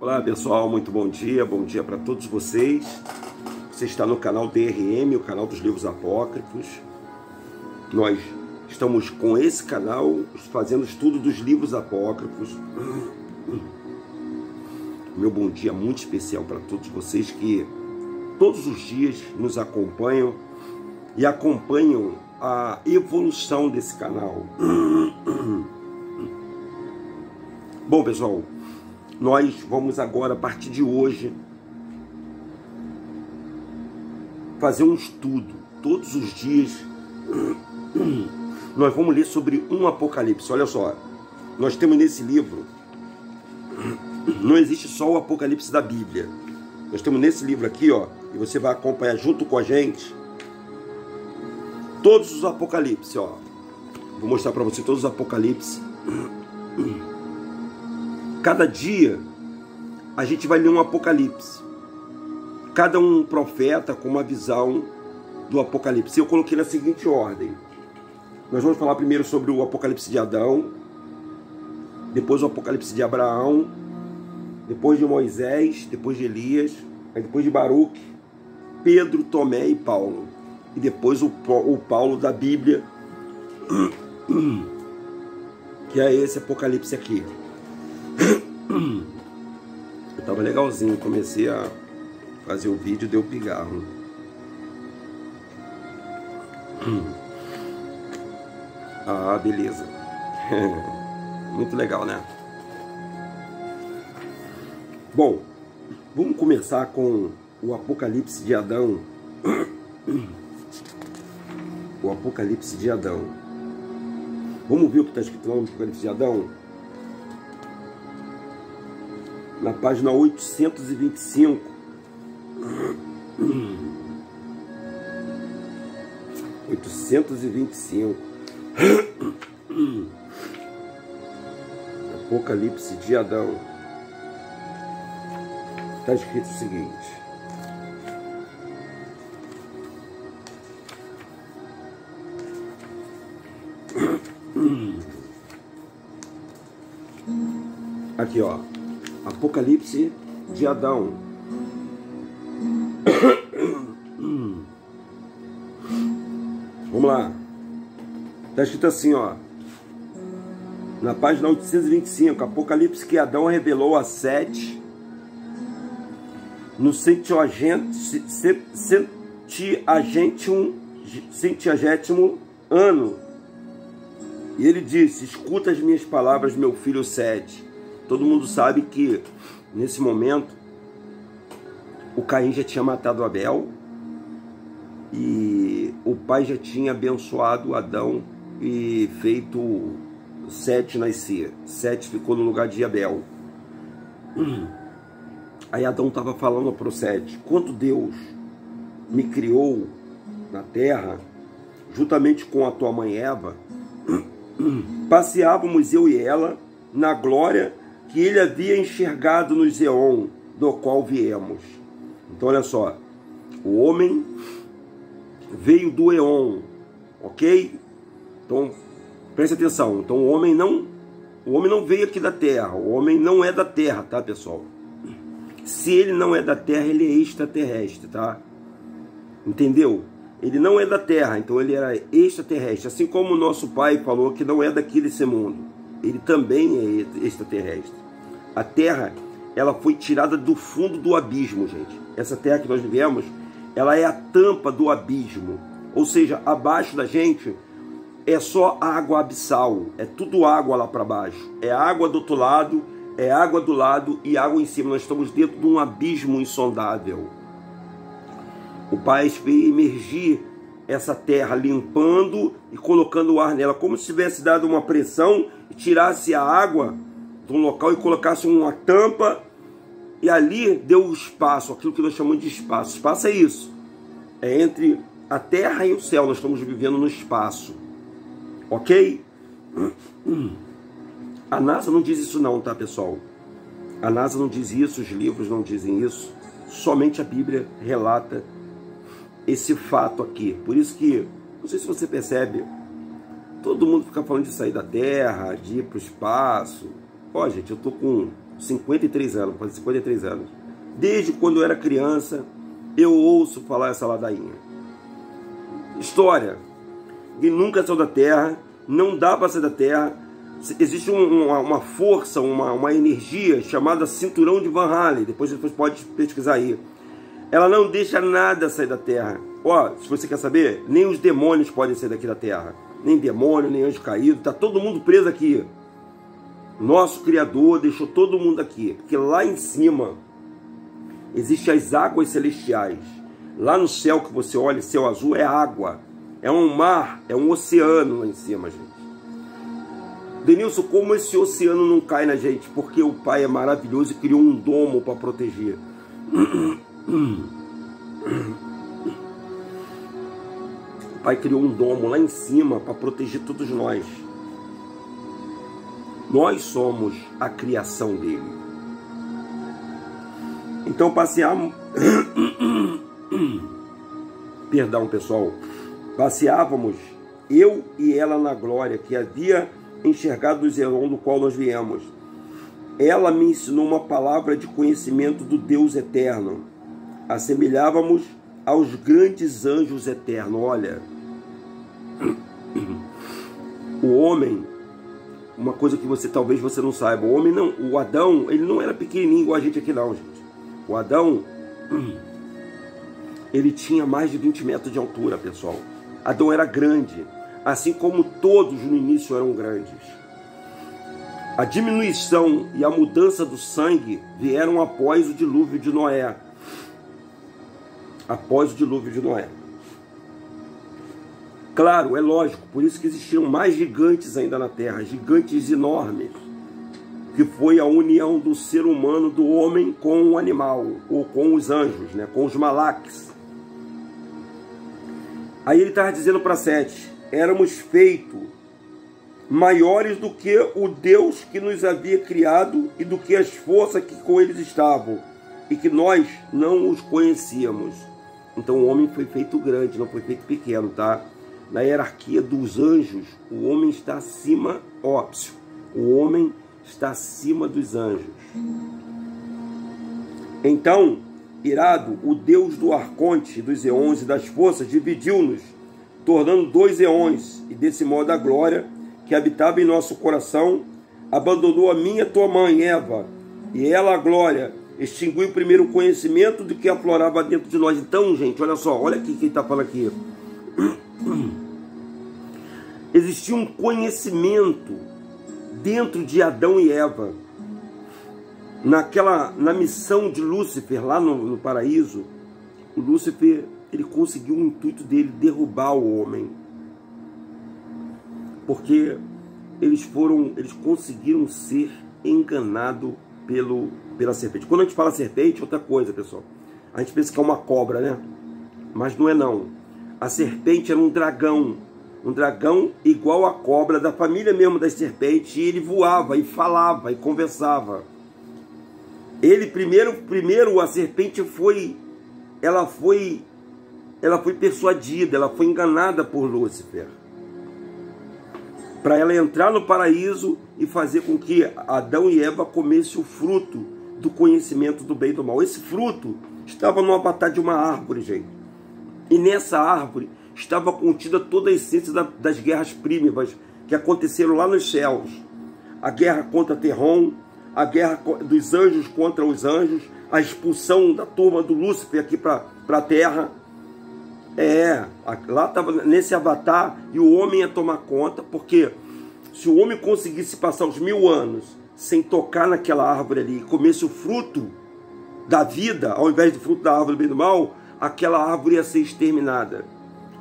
Olá pessoal, muito bom dia para todos vocês. Você está no canal DRM, o canal dos livros apócrifos. Nós estamos com esse canal fazendo estudo dos livros apócrifos. Meu bom dia muito especial para todos vocês que todos os dias nos acompanham e acompanham a evolução desse canal. Bom pessoal, nós vamos agora, a partir de hoje, fazer um estudo. Todos os dias nós vamos ler sobre um Apocalipse. Olha só, nós temos nesse livro, não existe só o Apocalipse da Bíblia. Nós temos nesse livro aqui, ó, e você vai acompanhar junto com a gente todos os Apocalipses, ó. Vou mostrar para você todos os Apocalipses. Cada dia a gente vai ler um Apocalipse. Cada um profeta com uma visão do Apocalipse. Eu coloquei na seguinte ordem. Nós vamos falar primeiro sobre o Apocalipse de Adão, depois o Apocalipse de Abraão, depois de Moisés, depois de Elias, aí depois de Baruque, Pedro, Tomé e Paulo. E depois o Paulo da Bíblia, que é esse Apocalipse aqui. Eu tava legalzinho, comecei a fazer o vídeo, deu pigarro. Ah, beleza. Muito legal, né? Bom, vamos começar com o Apocalipse de Adão. O Apocalipse de Adão. Vamos ver o que está escrito lá no Apocalipse de Adão? Na página 825. Apocalipse de Adão. Está escrito o seguinte: aqui, ó, Apocalipse de Adão. Vamos lá. Está escrito assim, ó, na página 825, Apocalipse que Adão revelou a Sete no 160º ano. E ele disse: escuta as minhas palavras, meu filho Sete. Todo mundo sabe que nesse momento o Caim já tinha matado Abel e o pai já tinha abençoado Adão e feito Sete nascer. Sete ficou no lugar de Abel. Aí Adão estava falando para o Sete: quando Deus me criou na terra, juntamente com a tua mãe Eva, passeávamos eu e ela na glória que ele havia enxergado nos Eon, do qual viemos. Então olha só, o homem veio do Eon, ok? Então preste atenção. Então o homem não veio aqui da terra. O homem não é da terra, tá pessoal? Se ele não é da terra, ele é extraterrestre, tá? Entendeu? Ele não é da terra, então ele era extraterrestre. Assim como o nosso pai falou que não é daqui desse mundo, ele também é extraterrestre. A terra, ela foi tirada do fundo do abismo, gente. Essa terra que nós vivemos, ela é a tampa do abismo. Ou seja, abaixo da gente é só água abissal. É tudo água lá para baixo. É água do outro lado, é água do lado e água em cima. Nós estamos dentro de um abismo insondável. O Pai veio emergir essa terra, limpando e colocando o ar nela, como se tivesse dado uma pressão e tirasse a água de um local e colocasse uma tampa, e ali deu o espaço, aquilo que nós chamamos de espaço. Espaço é isso, é entre a terra e o céu. Nós estamos vivendo no espaço, ok? A NASA não diz isso não, tá pessoal? A NASA não diz isso, os livros não dizem isso, somente a Bíblia relata esse fato aqui. Por isso que, não sei se você percebe, todo mundo fica falando de sair da Terra, de ir para o espaço. Ó, gente, eu tô com 53 anos, faz 53 anos. Desde quando eu era criança, eu ouço falar essa ladainha. História. Que nunca saiu da Terra, não dá para sair da Terra. Existe uma força, uma energia chamada cinturão de Van Halen. Depois pode pesquisar aí. Ela não deixa nada sair da Terra. Ó, se você quer saber, nem os demônios podem sair daqui da Terra. Nem demônio, nem anjo caído. Tá todo mundo preso aqui. Nosso Criador deixou todo mundo aqui. Porque lá em cima existem as águas celestiais. Lá no céu que você olha, céu azul, é água. É um mar, é um oceano lá em cima, gente. Denilson, como esse oceano não cai na gente? Porque o Pai é maravilhoso e criou um domo para proteger. O Pai criou um domo lá em cima para proteger todos nós. Nós somos a criação dele. Então passeamos. Perdão, pessoal. Passeávamos, eu e ela na glória, que havia enxergado o Zeon do qual nós viemos. Ela me ensinou uma palavra de conhecimento do Deus eterno. Assemelhávamos aos grandes anjos eternos. Olha, o homem, uma coisa que talvez você não saiba, o homem não, o Adão, ele não era pequenininho igual a gente aqui não, gente. O Adão, ele tinha mais de 20 metros de altura, pessoal. Adão era grande, assim como todos no início eram grandes. A diminuição e a mudança do sangue vieram após o dilúvio de Noé. Após o dilúvio de Noé. Claro, é lógico, por isso que existiam mais gigantes ainda na terra, gigantes enormes, que foi a união do ser humano, do homem com o animal, ou com os anjos, né, com os malaques. Aí ele estava dizendo para Sete, éramos feitos maiores do que o Deus que nos havia criado e do que as forças que com eles estavam, e que nós não os conhecíamos. Então o homem foi feito grande, não foi feito pequeno, tá? Na hierarquia dos anjos, o homem está acima, óbvio, o homem está acima dos anjos. Então, irado, o Deus do arconte, dos eons e das forças, dividiu-nos, tornando 2 eons, e desse modo a glória que habitava em nosso coração abandonou a minha tua mãe, Eva, e ela, a glória, extinguiu primeiro o conhecimento do que aflorava dentro de nós. Então, gente, olha só, olha aqui quem está falando aqui. Existia um conhecimento dentro de Adão e Eva. Na missão de Lúcifer, lá no paraíso, o Lúcifer, ele conseguiu o intuito dele, derrubar o homem. Porque eles conseguiram ser enganados pela serpente. Quando a gente fala serpente, outra coisa, pessoal. A gente pensa que é uma cobra, né? Mas não é não. A serpente era um dragão igual a cobra, da família mesmo das serpentes, e ele voava, e falava, e conversava. Ele primeiro a serpente foi persuadida, ela foi enganada por Lúcifer, para ela entrar no paraíso e fazer com que Adão e Eva comessem o fruto do conhecimento do bem e do mal. Esse fruto estava no avatar de uma árvore, gente. E nessa árvore estava contida toda a essência das guerras prímivas que aconteceram lá nos céus. A guerra contra Terron, a guerra dos anjos contra os anjos, a expulsão da turma do Lúcifer aqui para a terra. Lá estava nesse avatar, e o homem ia tomar conta, porque se o homem conseguisse passar os 1000 anos sem tocar naquela árvore ali, e comesse o fruto da vida, ao invés do fruto da árvore do bem e do mal, aquela árvore ia ser exterminada.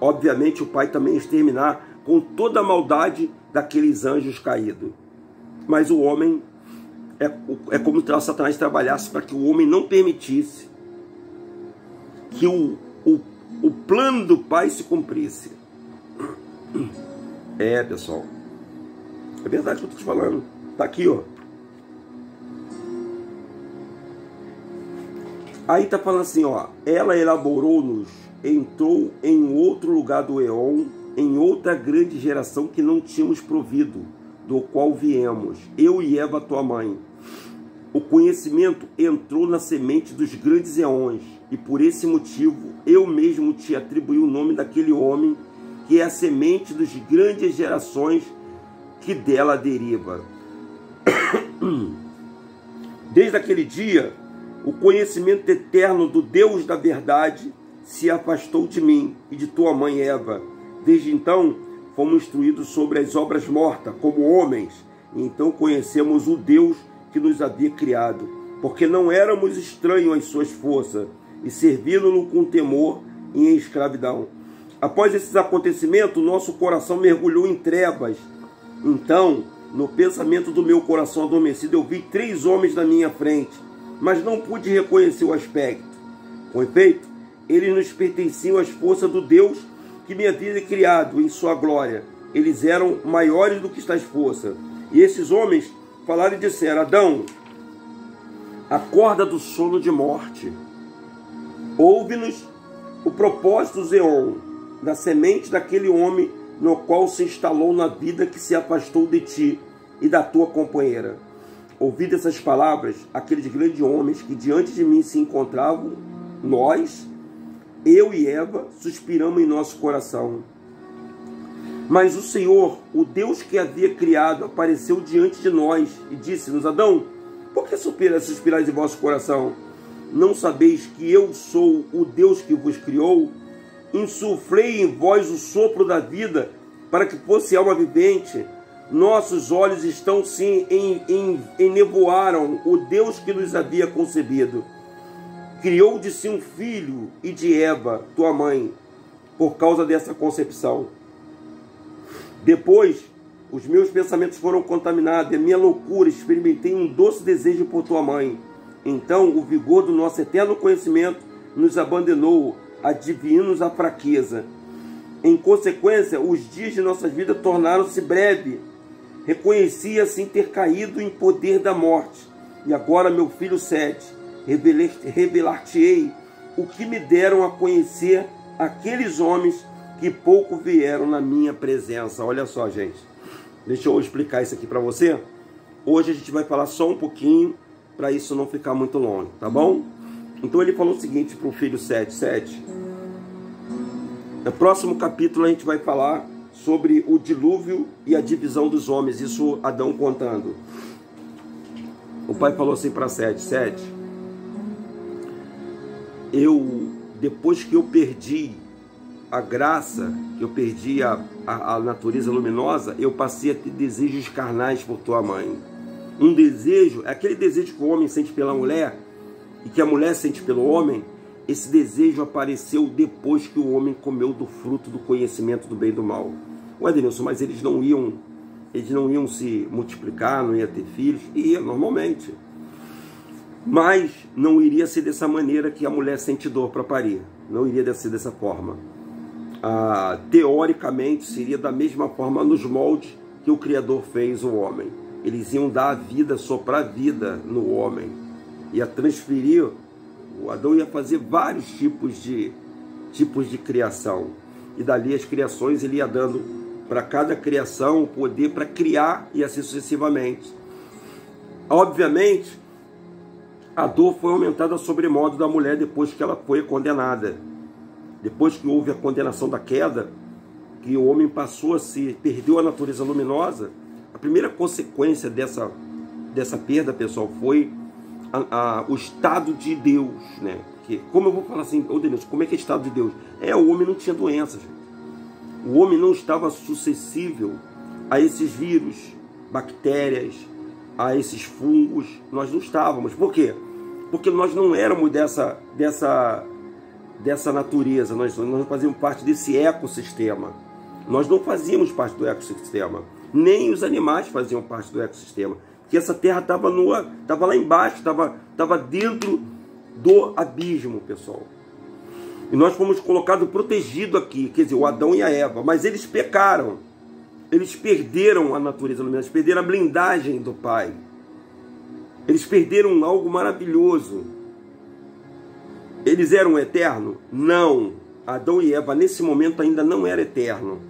Obviamente o Pai também ia exterminar com toda a maldade daqueles anjos caídos. Mas o homem, é como se Satanás trabalhasse para que o homem não permitisse que o plano do Pai se cumprisse. Pessoal, é verdade o que eu estou te falando. Está aqui, ó. Aí está falando assim, ó. Ela elaborou-nos, entrou em outro lugar do Eon, em outra grande geração que não tínhamos provido, do qual viemos, eu e Eva, tua mãe. o conhecimento entrou na semente dos grandes eões, e por esse motivo eu mesmo te atribuí o nome daquele homem, que é a semente dos grandes gerações que dela deriva. Desde aquele dia, o conhecimento eterno do Deus da verdade se afastou de mim e de tua mãe Eva. Desde então, fomos instruídos sobre as obras mortas, como homens, e então conhecemos o Deus que nos havia criado, porque não éramos estranhos às suas forças, e servindo-no com temor e em escravidão. Após esses acontecimentos, nosso coração mergulhou em trevas. Então, no pensamento do meu coração adormecido, eu vi 3 homens na minha frente, mas não pude reconhecer o aspecto. Com efeito, eles nos pertenciam às forças do Deus que me havia criado em sua glória. Eles eram maiores do que estas forças. E esses homens falaram e disseram: Adão, acorda do sono de morte. Ouve-nos o propósito Zeon, da semente daquele homem no qual se instalou na vida que se afastou de ti e da tua companheira. Ouvindo essas palavras, aqueles grandes homens que diante de mim se encontravam, nós, eu e Eva, suspiramos em nosso coração. Mas o Senhor, o Deus que havia criado, apareceu diante de nós e disse-nos: Adão, por que suspirais em vosso coração? Não sabeis que eu sou o Deus que vos criou? Insuflei em vós o sopro da vida, para que fosse alma vivente. Nossos olhos estão se enevoaram o Deus que nos havia concebido. Criou de si um filho e de Eva, tua mãe, por causa dessa concepção. Depois, os meus pensamentos foram contaminados, e a minha loucura experimentei um doce desejo por tua mãe. Então, o vigor do nosso eterno conhecimento nos abandonou, adivinhando-nos a fraqueza. Em consequência, os dias de nossa vida tornaram-se breves. Reconheci assim ter caído em poder da morte. E agora, meu filho Sete, revelar-te-ei o que me deram a conhecer aqueles homens que pouco vieram na minha presença. Olha só, gente. Deixa eu explicar isso aqui para você. Hoje a gente vai falar só um pouquinho, para isso não ficar muito longo, tá bom? Então ele falou o seguinte para o filho Sete. No próximo capítulo a gente vai falar sobre o dilúvio e a divisão dos homens. Isso Adão contando. O pai falou assim para Sete, depois que eu perdi a graça, que eu perdi a natureza luminosa, eu passei a ter desejos carnais por tua mãe. Um desejo, aquele desejo que o homem sente pela mulher e que a mulher sente pelo homem. Esse desejo apareceu depois que o homem comeu do fruto do conhecimento do bem e do mal. Ué, Denilson, mas eles não iam se multiplicar, não iam ter filhos? Ia, normalmente. Mas não iria ser dessa maneira que a mulher sente dor para parir. Não iria ser dessa forma. Teoricamente, seria da mesma forma nos moldes que o Criador fez o homem. Eles iam dar a vida, soprar a vida no homem. Ia transferir, o Adão ia fazer vários tipos de criação. E dali as criações ele ia dando para cada criação o poder para criar e assim sucessivamente. Obviamente, a dor foi aumentada sobremodo da mulher depois que ela foi condenada. Depois que houve a condenação da queda, que o homem perdeu a natureza luminosa, a primeira consequência dessa perda, pessoal, foi o estado de Deus, né? Que, como eu vou falar assim, Denilson, como é que é o estado de Deus? O homem não tinha doenças. O homem não estava suscetível a esses vírus, bactérias, a esses fungos. Nós não estávamos. Por quê? Porque nós não éramos dessa natureza. Nós não fazíamos parte desse ecossistema. Nós não fazíamos parte do ecossistema. Nem os animais faziam parte do ecossistema. Porque essa terra estava lá embaixo, estava dentro do abismo, pessoal. E nós fomos colocados protegidos aqui, quer dizer, o Adão e a Eva. Mas eles pecaram. Eles perderam a natureza luminosa, eles perderam a blindagem do Pai. Eles perderam algo maravilhoso. Eles eram eternos? Não. Adão e Eva, nesse momento, ainda não era eterno.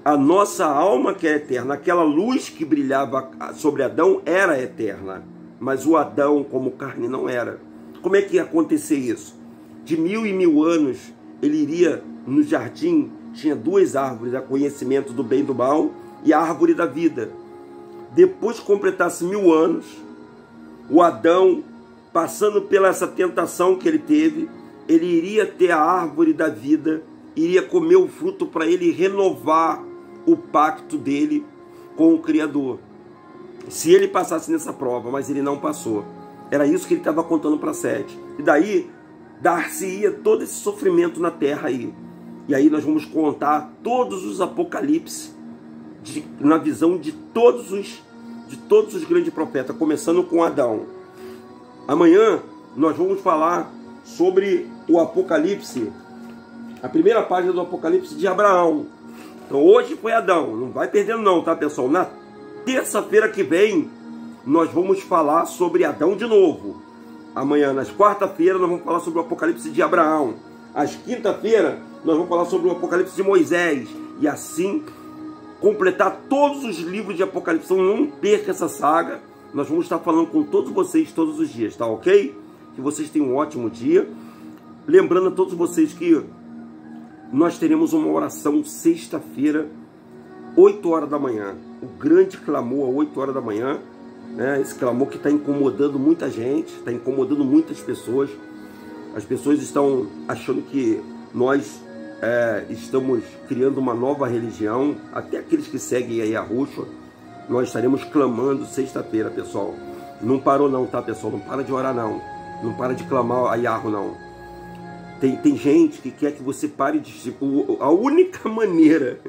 A nossa alma que é eterna, aquela luz que brilhava sobre Adão era eterna. mas o Adão como carne não era. Como é que ia acontecer isso? De 1000 em 1000 anos, ele iria no jardim, tinha 2 árvores, a conhecimento do bem e do mal, e a árvore da vida. Depois que completasse 1000 anos, o Adão, passando pela essa tentação que ele teve, ele iria ter a árvore da vida, iria comer o fruto para ele renovar o pacto dele com o Criador. Se ele passasse nessa prova, mas ele não passou. Era isso que ele estava contando para Sete. E daí, dar-se-ia todo esse sofrimento na terra aí. E aí nós vamos contar todos os apocalipses, na visão de todos os grandes profetas, começando com Adão. Amanhã nós vamos falar sobre o Apocalipse, a primeira página do Apocalipse de Abraão. Então hoje foi Adão, não vai perdendo não, tá pessoal? Na terça-feira que vem nós vamos falar sobre Adão de novo. Amanhã, nas quarta-feira, nós vamos falar sobre o Apocalipse de Abraão. Às quinta-feira nós vamos falar sobre o Apocalipse de Moisés. E assim completar todos os livros de Apocalipse. Então não perca essa saga. Nós vamos estar falando com todos vocês todos os dias, tá ok? Que vocês tenham um ótimo dia. Lembrando a todos vocês que nós teremos uma oração sexta-feira, 8 horas da manhã. O grande clamor, 8 horas da manhã. Né? Esse clamor que está incomodando muita gente, está incomodando muitas pessoas. As pessoas estão achando que nós estamos criando uma nova religião, até aqueles que seguem aí a Yahushua. Nós estaremos clamando sexta-feira, pessoal. Não parou não, tá, pessoal? Não para de orar não. Não para de clamar a Yahu não. Tem gente que quer que você pare de... A única maneira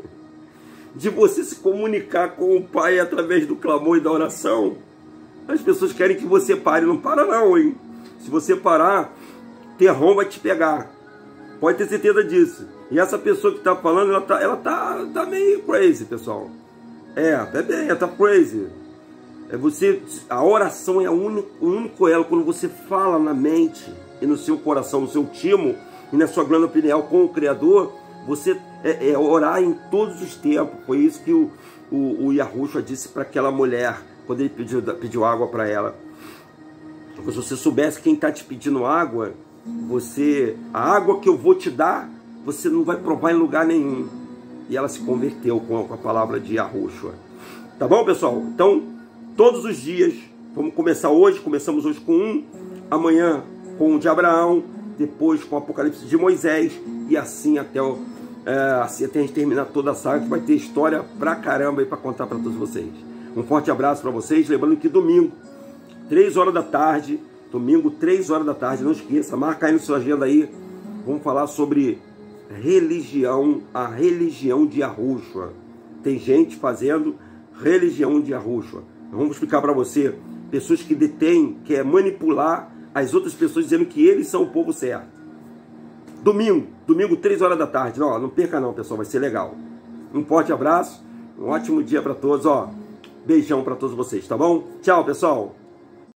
de você se comunicar com o Pai através do clamor e da oração, as pessoas querem que você pare. Não para não, hein? Se você parar, terror vai te pegar. Pode ter certeza disso. E essa pessoa que está falando, ela tá meio crazy, pessoal. Ela tá crazy. A oração é o único elo. Quando você fala na mente e no seu coração, no seu timo e na sua glândula pineal com o Criador, você orar em todos os tempos. Foi isso que o Yahushua disse para aquela mulher quando ele pediu água para ela. Se você soubesse quem está te pedindo água, a água que eu vou te dar, você não vai provar em lugar nenhum. E ela se converteu com a palavra de Yahushua. Tá bom, pessoal? Então, todos os dias, vamos começar hoje, começamos hoje com um, amanhã com o de Abraão, depois com o Apocalipse de Moisés, e assim até a gente terminar toda a saga, que vai ter história pra caramba aí pra contar pra todos vocês. Um forte abraço pra vocês, lembrando que domingo, 3 horas da tarde, domingo, 3 horas da tarde, não esqueça, marca aí na sua agenda aí, vamos falar sobre religião, a religião de Yahushua. Tem gente fazendo religião de Yahushua. Vamos explicar para você, pessoas que detêm, quer manipular as outras pessoas dizendo que eles são o povo certo. Domingo 3 horas da tarde, não perca não, pessoal, vai ser legal. Um forte abraço, um ótimo dia para todos, beijão para todos vocês, tá bom? Tchau, pessoal!